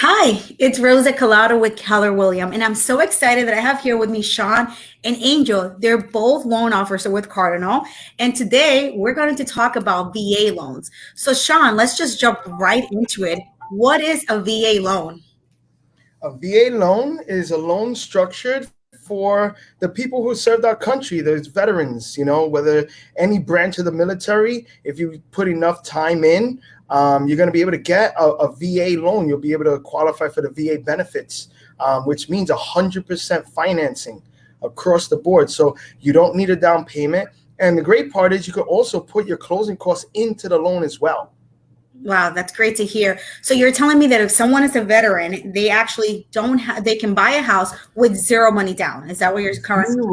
Hi, it's Rosa Collado with Keller William, and I'm so excited that I have here with me Sean and Angel. They're both loan officers with Cardinal, and today we're going to talk about VA loans. So, Sean, let's just jump right into it. What is a VA loan? A VA loan is a loan structured for the people who served our country. There's veterans, whether any branch of the military, if you put enough time in, you're going to be able to get a VA loan. You'll be able to qualify for the VA benefits, which means 100% financing across the board. So you don't need a down payment. And the great part is you can also put your closing costs into the loan as well. Wow, that's great to hear. So you're telling me that if someone is a veteran, they actually don't have, they can buy a house with zero money down. Is that what you're currently?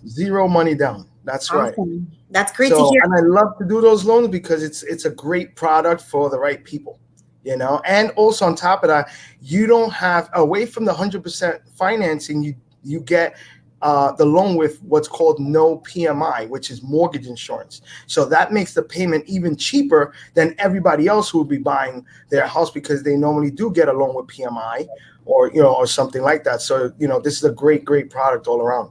Zero money down. That's right. Awesome. That's great to hear. And I love to do those loans because it's a great product for the right people, And also on top of that, you don't have, away from the 100% financing, you get the loan with what's called no PMI, which is mortgage insurance. So that makes the payment even cheaper than everybody else who would be buying their house because they normally do get a loan with PMI or something like that. So, this is a great product all around.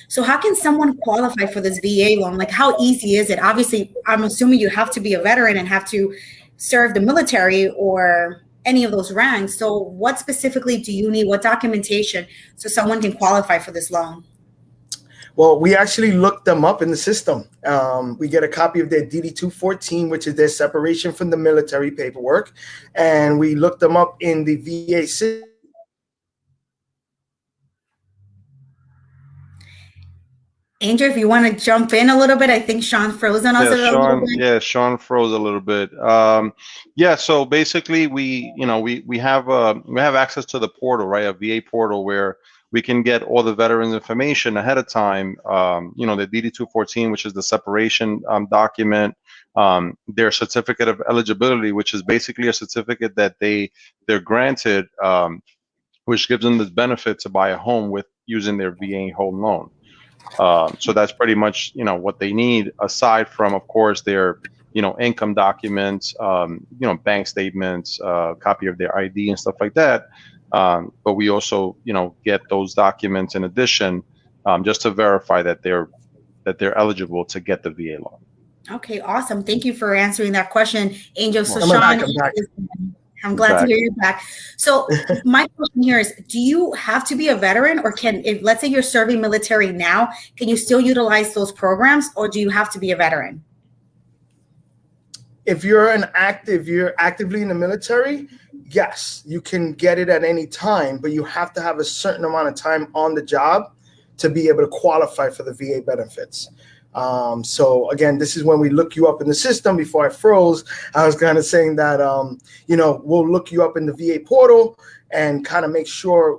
So how can someone qualify for this VA loan? Like, how easy is it? Obviously, I'm assuming you have to be a veteran and have to serve the military or any of those ranks. So what specifically do you need? What documentation so someone can qualify for this loan? Well, we actually looked them up in the system. We get a copy of their DD-214, which is their separation from the military paperwork. And we looked them up in the VA system. Angel, if you want to jump in a little bit, I think Sean froze on us a little bit. Yeah, Sean froze a little bit. So basically, we have access to the portal, right? A VA portal where we can get all the veterans' information ahead of time. The DD-214, which is the separation document, their certificate of eligibility, which is basically a certificate that they're granted, which gives them the benefit to buy a home with using their VA home loan. So that's pretty much, what they need aside from, of course, their, income documents, bank statements, copy of their ID and stuff like that. But we also, get those documents in addition, just to verify that they're eligible to get the VA loan. Okay, awesome. Thank you for answering that question, Angel. So Sean, I'm glad to hear you back. So my question here is, do you have to be a veteran or if let's say you're serving military now, can you still utilize those programs or do you have to be a veteran? If you're actively in the military, yes, you can get it at any time, but you have to have a certain amount of time on the job to be able to qualify for the VA benefits. So again, this is when we look you up in the system. Before I froze, I was kind of saying that, we'll look you up in the VA portal and kind of make sure,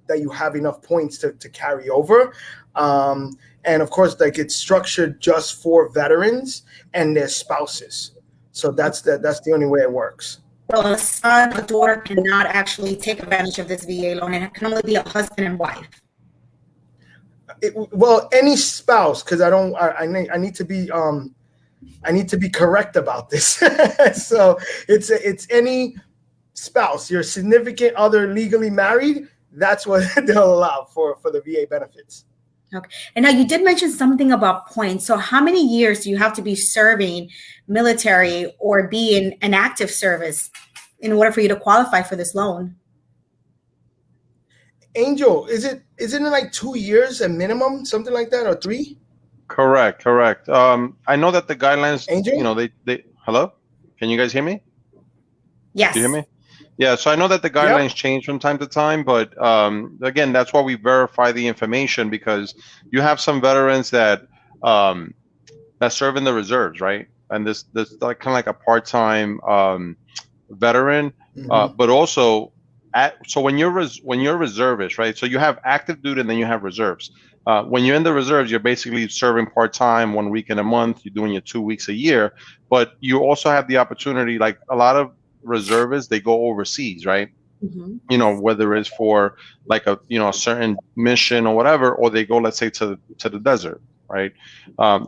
that you have enough points to carry over. And of course, it's structured just for veterans and their spouses. So that's the only way it works. So a son, a daughter cannot actually take advantage of this VA loan, and it can only be a husband and wife. Any spouse, because I need to be correct about this. So it's any spouse, your significant other legally married. That's what they'll allow for the VA benefits. Okay. And now you did mention something about points. So how many years do you have to be serving military or be in an active service in order for you to qualify for this loan? Angel, isn't it like 2 years a minimum, something like that, or 3? Correct. I know that the guidelines, Angel? they hello? Can you guys hear me? Yes. Do you hear me? Yeah, so I know that the guidelines change from time to time, but again, that's why we verify the information, because you have some veterans that serve in the reserves, right? And this like kind of like a part-time veteran, but also so when you're a reservist, right? So you have active duty and then you have reserves. When you're in the reserves, you're basically serving part-time 1 week in a month. You're doing your 2 weeks a year, but you also have the opportunity, like a lot of reservists, they go overseas, right? Whether it's for like a certain mission or whatever, or they go, let's say, to the desert, right?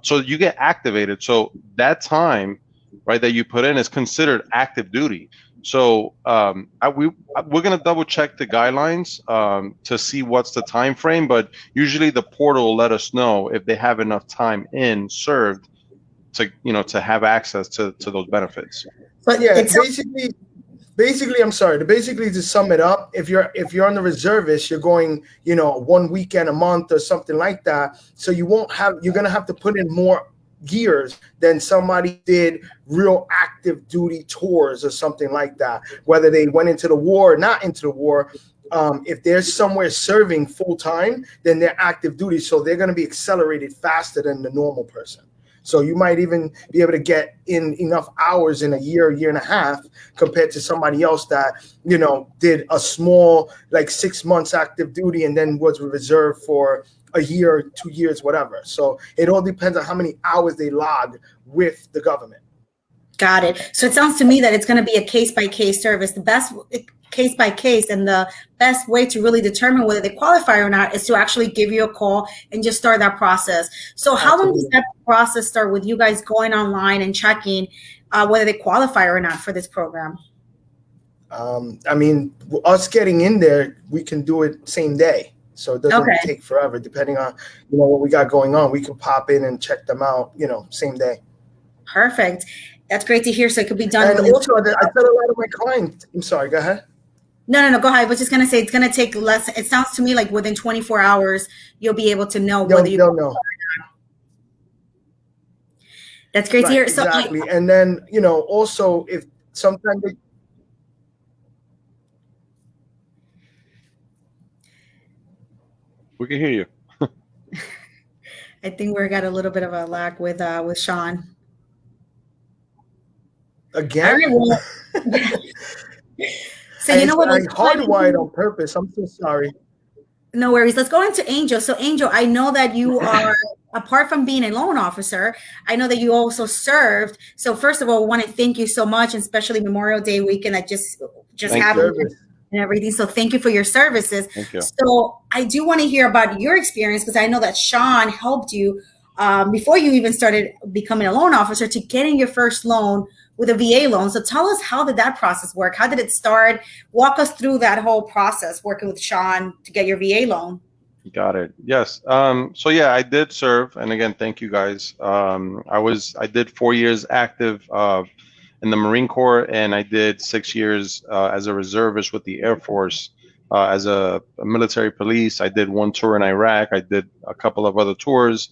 So you get activated. So that time, right, that you put in is considered active duty. So we're going to double check the guidelines to see what's the time frame, but usually the portal will let us know if they have enough time in served to, to have access to those benefits. But yeah, It's basically, I'm sorry. Basically, to sum it up, if you're on the reservist, you're going, 1 weekend a month or something like that. So you're gonna have to put in more years than somebody did real active duty tours or something like that. Whether they went into the war or not into the war, if they're somewhere serving full time, then they're active duty. So they're gonna be accelerated faster than the normal person. So you might even be able to get in enough hours in a year and a half compared to somebody else that, did a small, like 6 months active duty and then was reserved for a year, 2 years, whatever. So it all depends on how many hours they log with the government. Got it. So it sounds to me that it's going to be a case-by-case service. The best case-by-case, and the best way to really determine whether they qualify or not is to actually give you a call and just start that process. So how long does that process start with you guys going online and checking whether they qualify or not for this program? I mean, us getting in there, we can do it same day. So it doesn't take forever, depending on, what we got going on. We can pop in and check them out, same day. Perfect. That's great to hear. So it could be done. And also, I tell a lot of my clients, I'm sorry, go ahead. No, go ahead. I was just going to say it's going to take less. It sounds to me like within 24 hours, you'll be able to know whether you know. That's great to hear. So, exactly. And then, also if sometimes we can hear you. I think we got a little bit of a lag with Sean. Again? So you know what? I hardwired on purpose. I'm so sorry. No worries. Let's go into Angel. So Angel, I know that you are, apart from being a loan officer, I know that you also served. So first of all, I want to thank you so much, especially Memorial Day weekend that just happened and everything. So thank you for your services. Thank you. So I do want to hear about your experience, because I know that Sean helped you before you even started becoming a loan officer to getting your first loan with a VA loan. So tell us, how did that process work? How did it start? Walk us through that whole process working with Sean to get your VA loan. Got it. Yes. So yeah, I did serve, and again, thank you guys. I did 4 years active in the Marine Corps, and I did 6 years as a reservist with the Air Force as a military police. I did one tour in Iraq. I did a couple of other tours.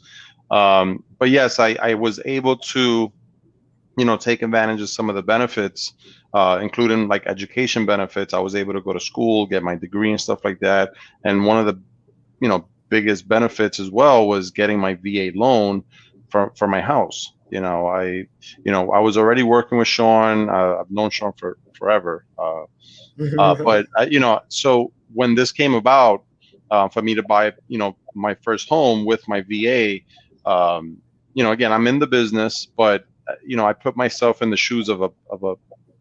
But yes, I was able to, take advantage of some of the benefits, including like education benefits. I was able to go to school, get my degree and stuff like that. And one of the, biggest benefits as well was getting my VA loan for my house. I was already working with Sean. I've known Sean for forever. But so when this came about, for me to buy, my first home with my VA, again, I'm in the business, but I put myself in the shoes of a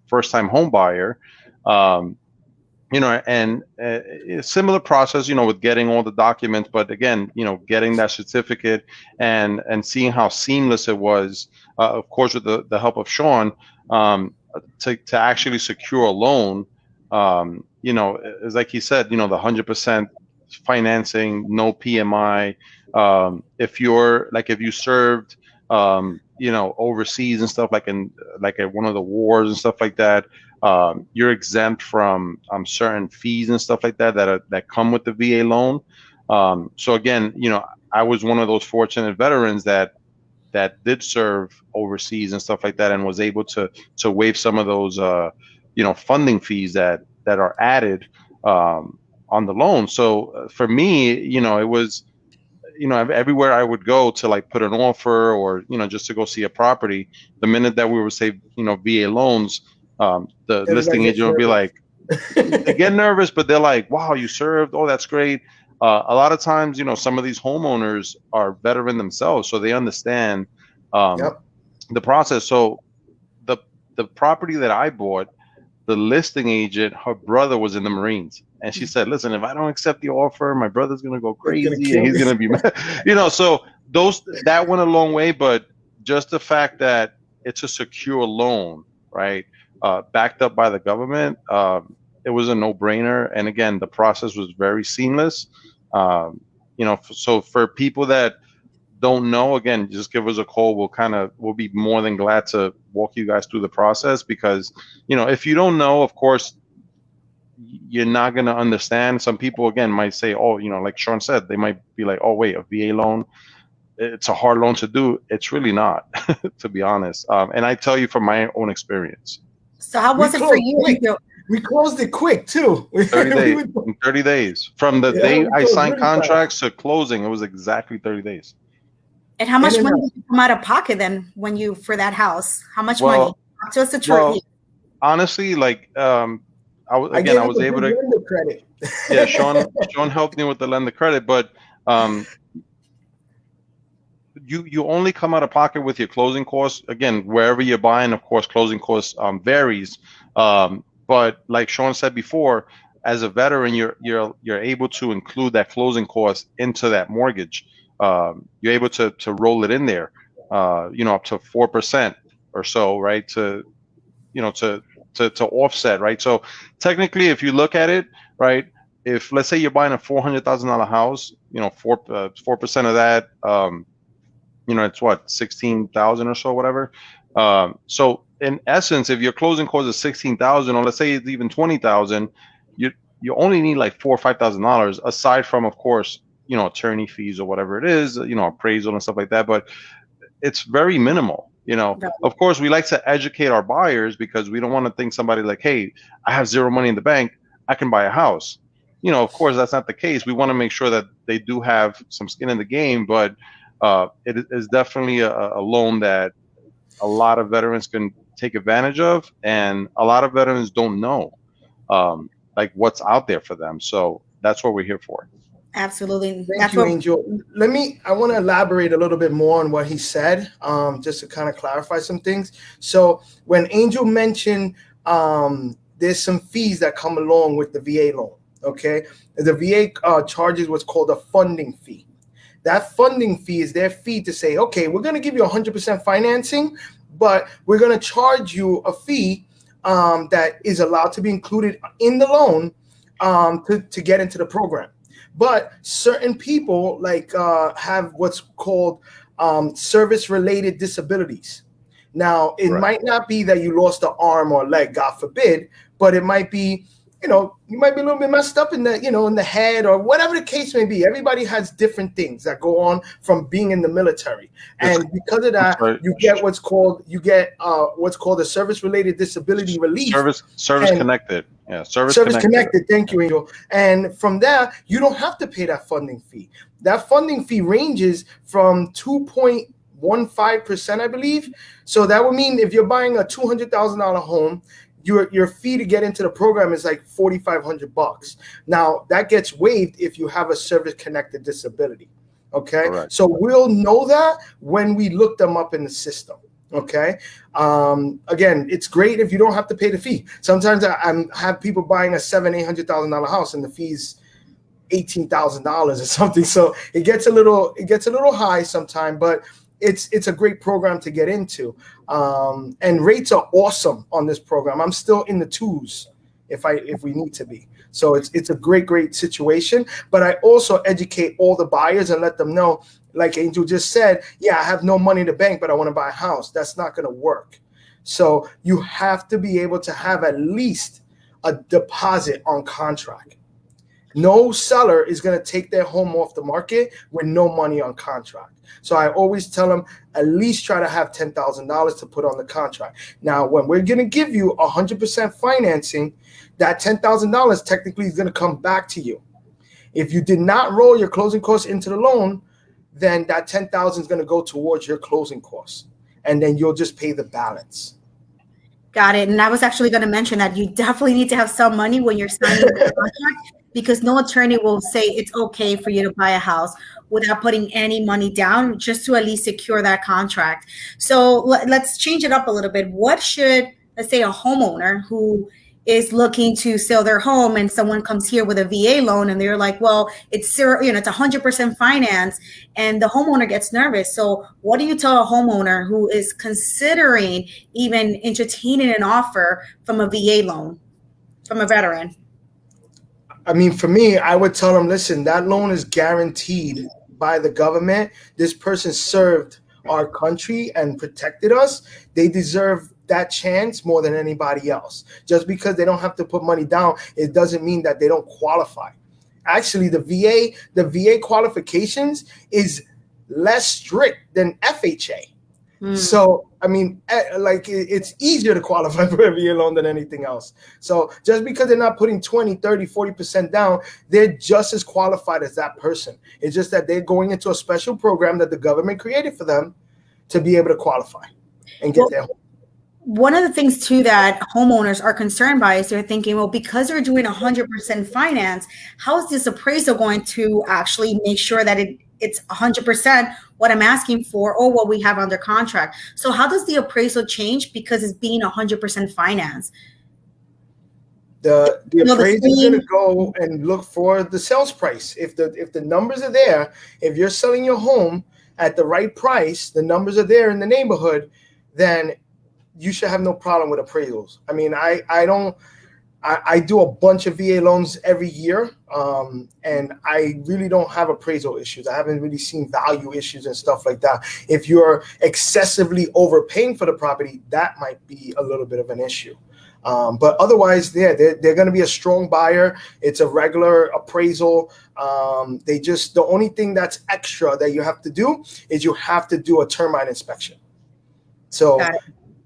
first-time home buyer, and similar process, with getting all the documents, but again, getting that certificate and seeing how seamless it was, of course, with the help of Sean, to actually secure a loan. It's like he said, the 100% financing, no PMI. If you served, overseas and stuff, like at one of the wars and stuff like that, you're exempt from certain fees and stuff like that come with the VA loan. So again, I was one of those fortunate veterans that did serve overseas and stuff like that, and was able to waive some of those funding fees that are added on the loan. So for me, it was, everywhere I would go to like put an offer or, just to go see a property, the minute that we would say, VA loans, the listing agent would be like, they get nervous, but they're like, wow, you served. Oh, that's great. A lot of times, some of these homeowners are veteran themselves, so they understand the process. So the property that I bought, the listing agent, her brother was in the Marines. And she said, listen, if I don't accept the offer, my brother's going to go crazy and he's going to be mad. So that went a long way. But just the fact that it's a secure loan, right? backed up by the government, it was a no-brainer. And again, the process was very seamless. So for people that don't know, again, just give us a call. We'll be more than glad to walk you guys through the process, because, if you don't know, of course, you're not going to understand. Some people, again, might say, oh, like Sean said, they might be like, oh, wait, a VA loan, it's a hard loan to do. It's really not, to be honest. And I tell you from my own experience. So how was it for you? We closed it quick too. 30 days. In 30 days. From the day I signed contracts to closing, it was exactly 30 days. And how much money did you come out of pocket then for that house? How much money? Just a short. Honestly, like I was able to credit. Yeah, Sean helped me with the lender credit, but you only come out of pocket with your closing costs. Again, wherever you're buying, of course, closing costs varies. But like Sean said before, as a veteran, you're able to include that closing cost into that mortgage. You're able to roll it in there, up to 4% or so, right? To offset, right? So technically, if you look at it, right, if let's say you're buying a $400,000 house, 4% of that, it's what, 16,000 or so, whatever. So in essence, if your closing cost is 16,000, or let's say it's even 20,000, you only need like $4,000 or $5,000, aside from, of course, attorney fees or whatever it is, appraisal and stuff like that. But it's very minimal. Of course, we like to educate our buyers, because we don't want to think somebody like, hey, I have zero money in the bank, I can buy a house. Of course, that's not the case. We want to make sure that they do have some skin in the game, but it is definitely a loan that a lot of veterans can take advantage of, and a lot of veterans don't know like what's out there for them. So that's what we're here for. Absolutely. Thank you, Angel. I want to elaborate a little bit more on what he said, just to kind of clarify some things. So when Angel mentioned there's some fees that come along with the VA loan, okay? The VA charges what's called a funding fee. That funding fee is their fee to say, okay, we're going to give you 100% financing, but we're going to charge you a fee that is allowed to be included in the loan to get into the program. But certain people have what's called service-related disabilities. Now, it might not be that you lost an arm or leg, God forbid, but it might be, you might be a little bit messed up in the, in the head, or whatever the case may be. Everybody has different things that go on from being in the military. And because of that, you get what's called a service-related disability relief. Service connected. Yeah, service connected. Thank you, Angel. And from there, you don't have to pay that funding fee. That funding fee ranges from 2.15%, I believe. So that would mean if you're buying a $200,000 home, your fee to get into the program is like $4,500. Now that gets waived if you have a service connected disability. Okay. Correct. So we'll know that when we look them up in the system. Okay. Again, it's great if you don't have to pay the fee. Sometimes I have people buying a $700,000-$800,000 house and the fee's $18,000 or something. So it gets a little high sometimes, but it's a great program to get into. And rates are awesome on this program. I'm still in the twos if we need to be. So it's a great situation. But I also educate all the buyers and let them know, like Angel just said, yeah, I have no money in the bank, but I want to buy a house. That's not going to work. So you have to be able to have at least a deposit on contract. No seller is going to take their home off the market with no money on contract. So I always tell them at least try to have $10,000 to put on the contract. Now, when we're going to give you 100% financing, that $10,000 technically is going to come back to you. If you did not roll your closing costs into the loan, then that $10,000 is going to go towards your closing costs, and then you'll just pay the balance. Got it. And I was actually going to mention that you definitely need to have some money when you're signing the contract, because no attorney will say it's okay for you to buy a house without putting any money down, just to at least secure that contract. So let's change it up a little bit. What should, let's say, a homeowner who is looking to sell their home and someone comes here with a VA loan and they're like, well, it's zero, it's 100% finance, and the homeowner gets nervous. So what do you tell a homeowner who is considering even entertaining an offer from a VA loan from a veteran? I mean, for me, I would tell them, listen, that loan is guaranteed by the government. This person served our country and protected us. They deserve that chance more than anybody else. Just because they don't have to put money down, it doesn't mean that they don't qualify. Actually, the VA qualifications is less strict than FHA. So, I mean, like, it's easier to qualify for a VA loan than anything else. So just because they're not putting 20, 30, 40% down, they're just as qualified as that person. It's just that they're going into a special program that the government created for them to be able to qualify and get their home. One of the things too that homeowners are concerned by is they're thinking, well, because they're doing 100% finance, how is this appraisal going to actually make sure that it's 100% what I'm asking for or what we have under contract? So how does the appraisal change because it's being 100% finance? The appraiser is going to go and look for the sales price. If the numbers are there, if you're selling your home at the right price, the numbers are there in the neighborhood, then you should have no problem with appraisals. I mean, I do a bunch of VA loans every year, and I really don't have appraisal issues. I haven't really seen value issues and stuff like that. If you're excessively overpaying for the property, that might be a little bit of an issue. But otherwise, they're going to be a strong buyer. It's a regular appraisal. The only thing that's extra that you have to do is you have to do a termite inspection. So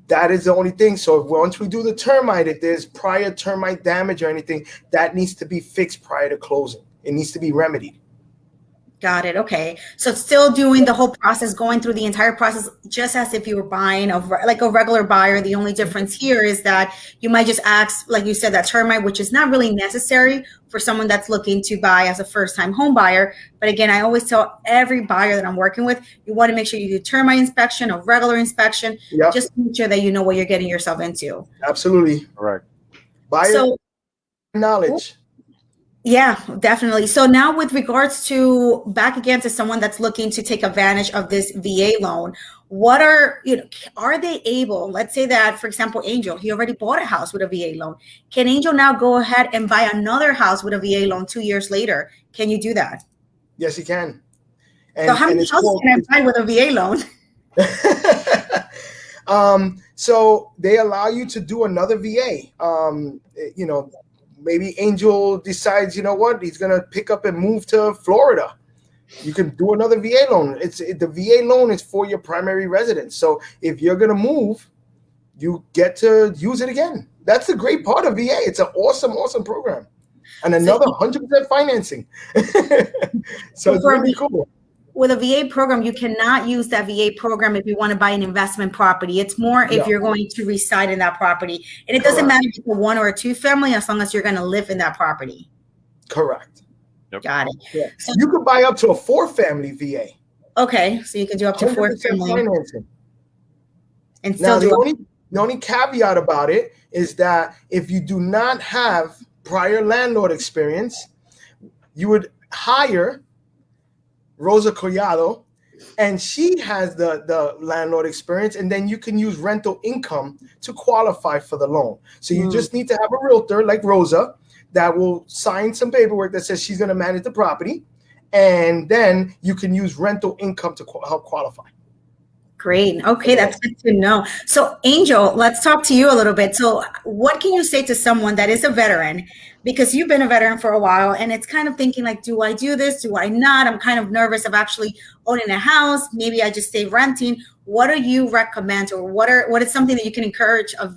that is the only thing. So once we do the termite, if there's prior termite damage or anything, that needs to be fixed prior to closing. It needs to be remedied. Got it. Okay. So still doing the whole process, going through the entire process, just as if you were buying like a regular buyer. The only difference here is that you might just ask, like you said, that termite, which is not really necessary for someone that's looking to buy as a first-time home buyer. But again, I always tell every buyer that I'm working with, you want to make sure you do termite inspection, a regular inspection, just to make sure that you know what you're getting yourself into. Absolutely. Correct. Buyer knowledge. Yeah, definitely. So now with regards to back again to someone that's looking to take advantage of this VA loan, what are they able, let's say that, for example, Angel, he already bought a house with a VA loan. Can Angel now go ahead and buy another house with a VA loan 2 years later? Can you do that? Yes, you can. So how many houses can I buy with a VA loan? So they allow you to do another VA. Maybe Angel decides, you know what, he's going to pick up and move to Florida. You can do another VA loan. The VA loan is for your primary residence. So if you're going to move, you get to use it again. That's the great part of VA. It's an awesome, awesome program. And another 100% financing. So it's really cool. With a VA program, you cannot use that VA program if you want to buy an investment property. It's more if you're going to reside in that property. And it doesn't matter if it's a 1 or a 2 family, as long as you're going to live in that property. Correct. Yep. Got it. Yeah. So you could buy up to a 4-family VA. Okay. So you can do up to 4 family. Financing. And still the only caveat about it is that if you do not have prior landlord experience, you would hire Rosa Collado, and she has the landlord experience, and then you can use rental income to qualify for the loan. So you just need to have a realtor like Rosa that will sign some paperwork that says she's going to manage the property, and then you can use rental income to help qualify. Great. Okay, that's good to know. So Angel, let's talk to you a little bit. So what can you say to someone that is a veteran? Because you've been a veteran for a while and it's kind of thinking like, do I do this? Do I not? I'm kind of nervous of actually owning a house. Maybe I just stay renting. What do you recommend, or what is something that you can encourage a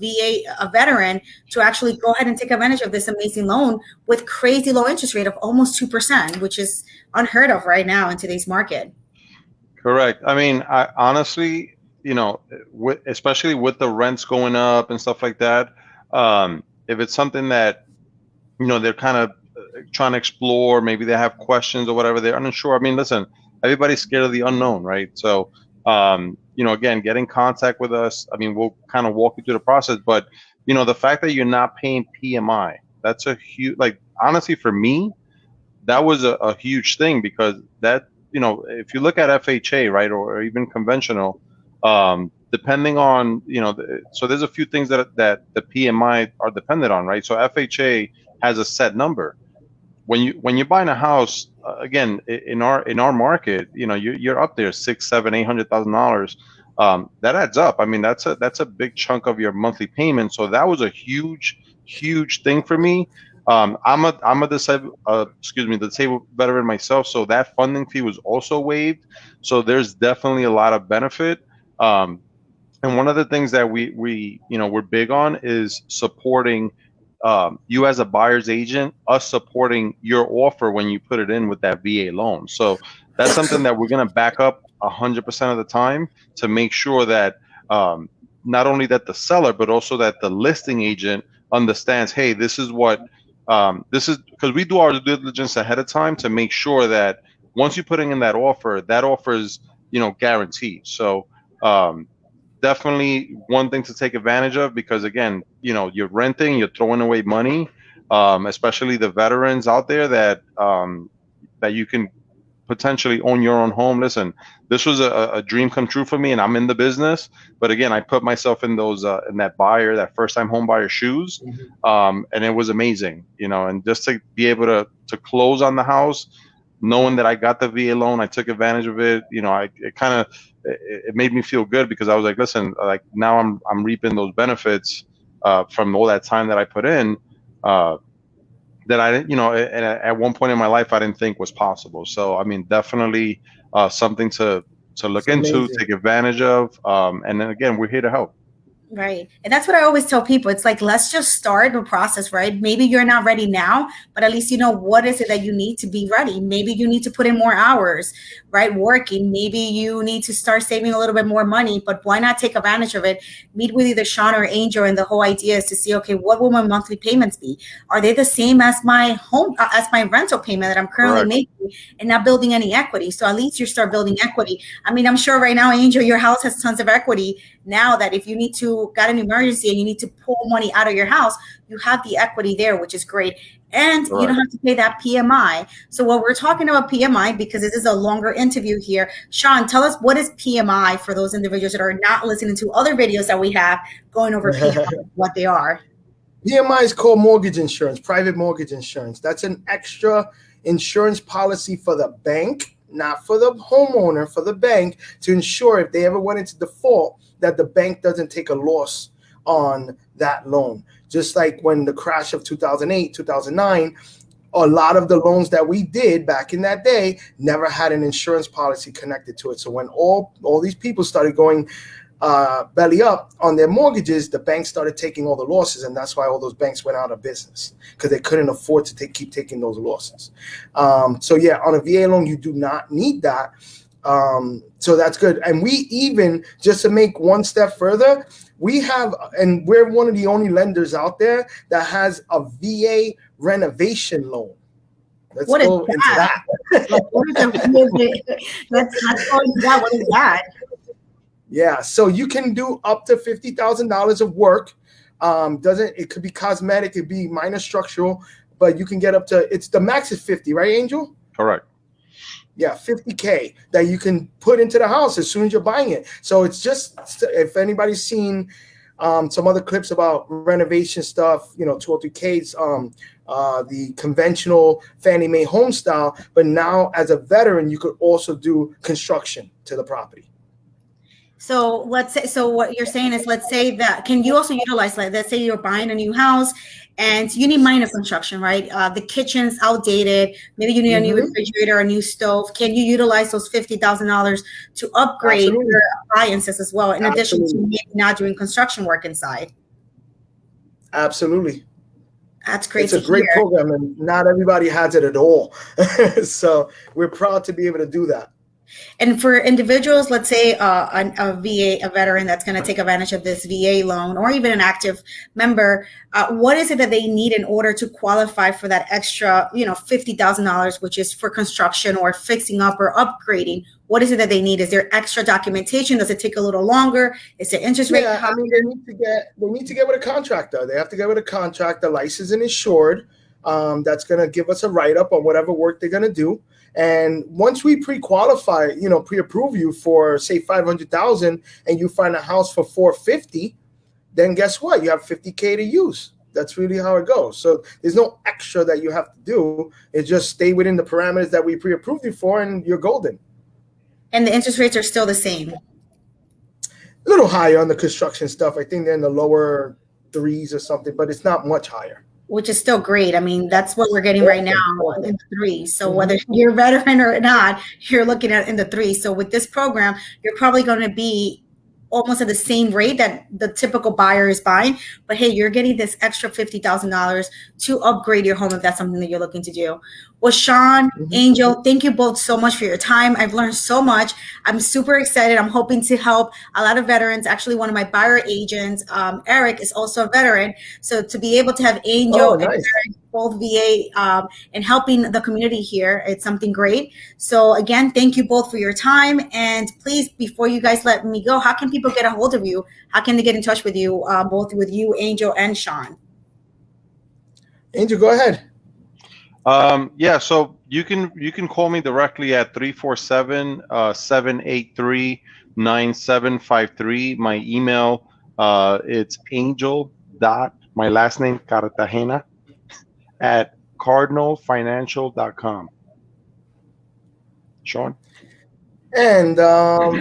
veteran to actually go ahead and take advantage of this amazing loan with crazy low interest rate of almost 2%, which is unheard of right now in today's market? Correct. I mean, I honestly, especially with the rents going up and stuff like that, if it's something that, they're kind of trying to explore, maybe they have questions or whatever, they're unsure. I mean, listen, everybody's scared of the unknown, right? So, again, get in contact with us. I mean, we'll kind of walk you through the process, but the fact that you're not paying PMI, that's a huge, like, honestly, for me, that was a huge thing, because that, if you look at FHA, right, or even conventional, depending on, so there's a few things that the PMI are dependent on, right? So FHA has a set number. When you're buying a house, again, in our market, you're up there six, seven, $800,000. That adds up. I mean, that's a big chunk of your monthly payment. So that was a huge thing for me. I'm a disabled veteran myself, so that funding fee was also waived. So there's definitely a lot of benefit. And one of the things that we're big on is supporting you as a buyer's agent, us supporting your offer when you put it in with that VA loan. So that's something that we're going to back up 100% of the time to make sure that not only that the seller, but also that the listing agent understands, hey, this is what this is, because we do our due diligence ahead of time to make sure that once you're putting in that offer is guaranteed. So definitely one thing to take advantage of, because again, you're renting, you're throwing away money, especially the veterans out there that you can potentially own your own home. Listen, this was a dream come true for me, and I'm in the business. But again, I put myself in those in that first time home buyer shoes, and it was amazing, and just to be able to close on the house, knowing that I got the VA loan, I took advantage of it. It made me feel good, because I was like, listen, like, now I'm reaping those benefits from all that time that I put in. That I didn't, at one point in my life, I didn't think was possible. So, I mean, definitely something to look into, take advantage of. And then again, we're here to help. Right. And that's what I always tell people. It's like, let's just start the process, right? Maybe you're not ready now, but at least you know what is it that you need to be ready. Maybe you need to put in more hours, right? Working. Maybe you need to start saving a little bit more money, but why not take advantage of it? Meet with either Sean or Angel, and the whole idea is to see, okay, what will my monthly payments be? Are they the same as my rental payment that I'm currently making, and not building any equity? So at least you start building equity. I mean, I'm sure right now, Angel, your house has tons of equity. Now that if you got an emergency and you need to pull money out of your house, you have the equity there, which is great. And you don't have to pay that PMI. So while we're talking about PMI, because this is a longer interview here, Sean, tell us, what is PMI for those individuals that are not listening to other videos that we have going over PMI, what they are. PMI is called mortgage insurance, private mortgage insurance. That's an extra insurance policy for the bank, not for the homeowner, for the bank, to ensure if they ever went into default, that the bank doesn't take a loss on that loan. Just like when the crash of 2008, 2009, a lot of the loans that we did back in that day never had an insurance policy connected to it. So when all these people started going belly up on their mortgages, the banks started taking all the losses, and that's why all those banks went out of business, because they couldn't afford to keep taking those losses. So yeah, on a VA loan, you do not need that. So that's good. And we even, just to make one step further, we have, and we're one of the only lenders out there that has a VA renovation loan. Let's go into that. Let's go into that. What is that? Yeah, so you can do up to $50,000 of work. It could be cosmetic, it could be minor structural, but you can get up to, it's the max is 50, right, Angel? Correct. Yeah, $50K that you can put into the house as soon as you're buying it. So it's just, if anybody's seen some other clips about renovation stuff, 203Ks, the conventional Fannie Mae home style, but now as a veteran, you could also do construction to the property. So what you're saying is, let's say that, can you also utilize, like, let's say you're buying a new house and you need minor construction, right? The kitchen's outdated. Maybe you need a new refrigerator, a new stove. Can you utilize those $50,000 to upgrade your appliances as well, in addition to maybe not doing construction work inside? Absolutely. That's great. It's a great program, and not everybody has it at all. So we're proud to be able to do that. And for individuals, let's say a veteran that's going to take advantage of this VA loan, or even an active member, what is it that they need in order to qualify for that extra, $50,000, which is for construction or fixing up or upgrading? What is it that they need? Is there extra documentation? Does it take a little longer? Is there interest rate? Yeah, I mean, they need to get with a contractor. They have to get with a contractor, licensed and insured. That's going to give us a write-up on whatever work they're going to do. And once we pre-qualify, pre-approve you for, say, $500,000, and you find a house for $450,000, then guess what? You have $50K to use. That's really how it goes. So there's no extra that you have to do. It's just stay within the parameters that we pre-approved you for, and you're golden. And the interest rates are still the same? A little higher on the construction stuff. I think they're in the lower threes or something, but it's not much higher. Which is still great. I mean, that's what we're getting right now in the threes. So whether you're a veteran or not, you're looking at in the threes. So with this program, you're probably going to be almost at the same rate that the typical buyer is buying. But hey, you're getting this extra $50,000 to upgrade your home if that's something that you're looking to do. Well, Sean, Angel, thank you both so much for your time. I've learned so much. I'm super excited. I'm hoping to help a lot of veterans. Actually, one of my buyer agents, Eric, is also a veteran. So to be able to have Angel and Eric, both VA, and helping the community here, it's something great. So again, thank you both for your time. And please, before you guys let me go, how can people get a hold of you? How can they get in touch with you, both with you, Angel, and Sean? Angel, go ahead. So you can call me directly at 347-783-9753. My email, it's angel dot, my last name, Cartagena, at cardinalfinancial.com. Sean? And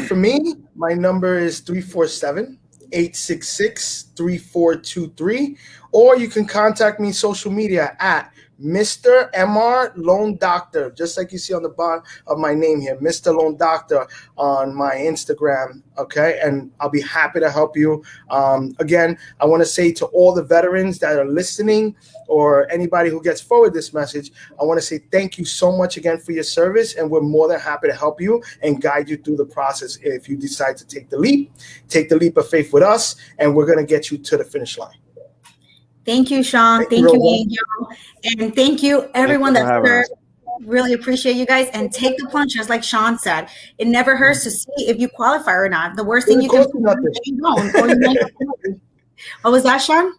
for me, my number is 347-866-3423, or you can contact me social media at Mr. MR Loan Doctor, just like you see on the bottom of my name here, Mr. Loan Doctor on my Instagram, okay? And I'll be happy to help you. Again, I want to say to all the veterans that are listening, or anybody who gets forward this message, I want to say thank you so much again for your service, and we're more than happy to help you and guide you through the process if you decide to take the leap of faith with us, and we're going to get you to the finish line. Thank you, Sean. Thank you, Angel. And thank you, everyone that served. Really appreciate you guys. And take the plunge, just like Sean said. It never hurts to see if you qualify or not. The worst thing you can do is you don't. What was that, Sean?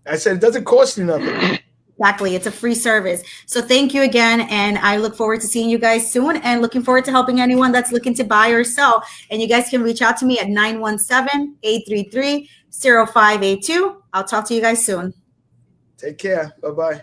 I said it doesn't cost you nothing. Exactly. It's a free service. So thank you again. And I look forward to seeing you guys soon, and looking forward to helping anyone that's looking to buy or sell. And you guys can reach out to me at 917-833-0582. I'll talk to you guys soon. Take care. Bye-bye.